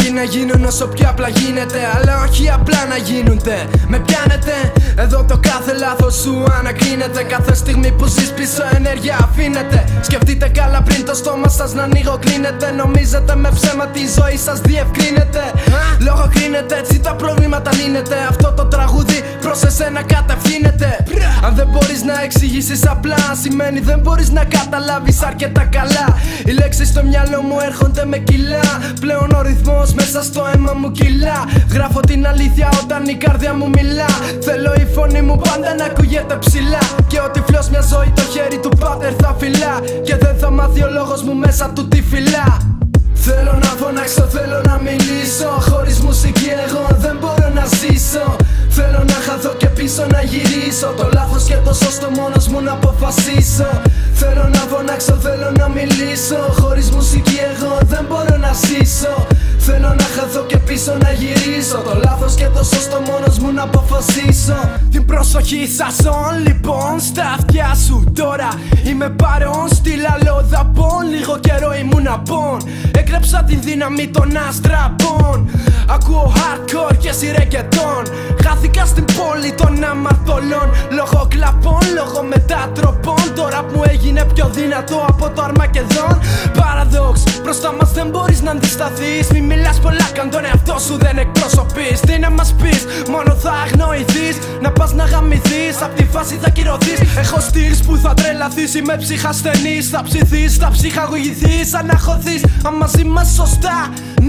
Αρκεί να γίνουν όσο πιο απλά γίνεται, αλλά όχι απλά να γίνονται. Με πιάνετε, εδώ το κάθε λάθος σου ανακρίνεται. Κάθε στιγμή που ζεις πίσω ενέργεια αφήνεται. Σκεφτείτε καλά πριν το στόμα σας να ανοιγοκλίνεται. Νομίζετε με ψέμα τη ζωή σας διευκρίνεται. Λογοκρίνεται, έτσι τα προβλήματα λύνεται. Αυτό το τραγούδι προς εσένα κατευθύνεται. Αν δεν μπορείς να εξηγήσεις απλά, σημαίνει δεν μπορείς να καταλάβεις αρκετά καλά. Οι λέξεις στο μυαλό μου έρχονται με κιλά. Πλέον ο ρυθμός μέσα στο αίμα μου κυλά. Γράφω την αλήθεια όταν η καρδιά μου μιλά. Θέλω η φωνή μου πάντα να ακούγεται ψηλά. Και ο τυφλός μια ζωή το χέρι του πάτερ θα φυλά. Και δεν θα μάθει ο λόγος μου μέσα του τι φυλά. Θέλω να φωνάξω, θέλω να μιλήσω. Χωρίς μουσική εγώ δεν μπορώ να ζήσω. Θέλω να χαθώ και πίσω να γυρίσω. Το λάθος και το σωστό μόνος μου να αποφασίσω. Θέλω να φωνάξω, θέλω να μιλήσω. Χωρίς μουσική εγώ δεν μπορώ να ζήσω. Θέλω να χαθώ και πίσω να γυρίσω. Το λάθος και το σωστό μόνος μου να αποφασίσω. Την προσοχή σας λοιπόν στα αυτιά σου τώρα. Είμαι παρόν στη λαλοδαπών. Λίγο καιρό ήμουν απόν. Έκλεψα την δύναμη των αστραπών. Ακούω hardcore και σιρεκετών. Χάθηκα στην πόλη των αμαρτωλών. Λόγω κλαπών, λόγω μετατροπών. Τώρα που έγινε πιο δυνατό από το Αρμακεδόν. Παραδόξ, μπροστά μας δεν μπορείς να αντισταθείς. Μη μιλάς πολλά καν τον εαυτό σου δεν εκπροσωπείς. Τι να μας πεις, μόνο θα αγνοηθείς. Να πας να γαμηθείς, απ' τη φάση θα κυρωθείς. Έχω στυλς που θα τρελαθείς, είμαι ψυχασθενής. Θα ψηθείς, θα ψυχαγωγηθείς, αναχωθείς. Αν μαζί μας σωστά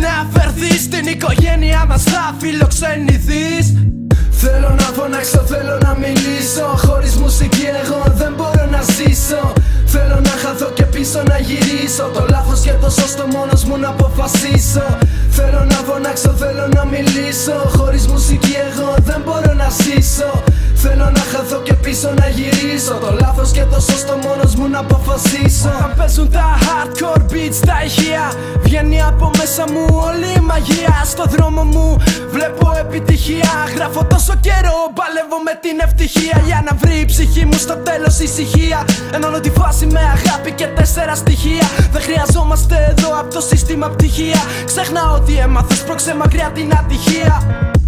να φερθείς, την οικογένειά μας θα φιλοξενηθείς. Θέλω να φωνάξω, θέλω να μιλήσω. Χωρίς μουσική εγώ δεν μπορώ να ζήσω. Θέλω να χαθώ και πίσω να γυρίσω. Το λάθος και το σωστό μόνος μου να αποφασίσω. Θέλω να φωνάξω, θέλω να μιλήσω. Χωρίς μουσική εγώ δεν μπορώ να ζήσω. Θέλω να χαθώ και πίσω να γυρίσω. Το λάθος και το σωστό μόνος μου να αποφασίσω. Αν παίζουν τα hardcore beats, τα ηχεία, βγαίνει από μέσα μου όλη η μαγεία. Στο δρόμο μου βλέπω επιτυχία. Γράφω τόσο καιρό, παλεύω με την ευτυχία. Για να βρει η ψυχή μου στο τέλος ησυχία. Ενώνω τη φάση με αγάπη και 4 στοιχεία. Δεν χρειαζόμαστε εδώ από το σύστημα πτυχία. Ξέχνα ότι έμαθες πρόξε μακριά την ατυχία.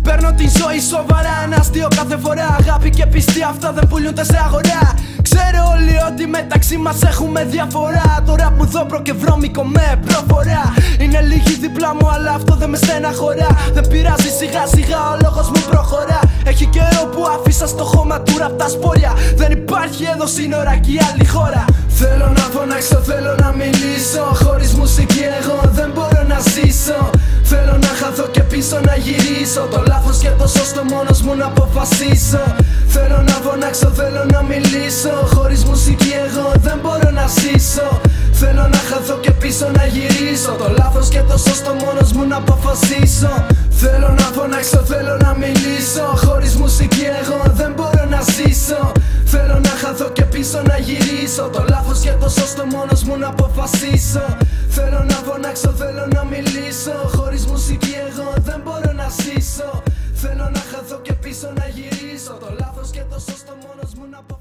Παίρνω την ζωή σοβαρά, ένα αστείο κάθε φορά. Αγάπη και πιστή αυτά δεν πουλούνται σε αγορά. Ξέρω όλοι ότι μεταξύ μας έχουμε διαφορά. Τώρα που δω και βρώμικο με προφορά. Είναι λίγοι δίπλα μου αλλά αυτό δεν με στεναχωρά. Δεν πειράζει, σιγά σιγά ο λόγος μου προχωρά. Έχει καιρό που άφησα στο χώμα του ραπ τα σπόρια. Δεν υπάρχει εδώ σύνορα και άλλη χώρα. Θέλω να φωνάξω, θέλω να μιλήσω. Χωρίς μουσική εγώ δεν μπορώ να ζήσω. Θέλω να χαθώ και πίσω να γυρίσω. Το λάθος και το σωστό μόνος μου να αποφασίσω. Θέλω να φωνάξω, θέλω να μιλήσω. Χωρίς μουσική εγώ δεν μπορώ να ζήσω. Θέλω να χαθώ και πίσω να γυρίσω. Το λάθος και το σωστό μόνος μου να αποφασίσω. Θέλω να φωνάξω, θέλω να μιλήσω. Χωρίς μουσική εγώ δεν μπορώ να ζήσω. Θέλω να χαθώ και πίσω να γυρίσω. Το λάθος και το σωστό μόνος μου να αποφασίσω. Θέλω να φωνάξω, θέλω να μιλήσω. Χωρίς μουσική εγώ δεν μπορώ να ζήσω. Θέλω να χαθώ και πίσω να γυρίσω. Το λάθος και το σωστό μόνος μου να αποφασίσω.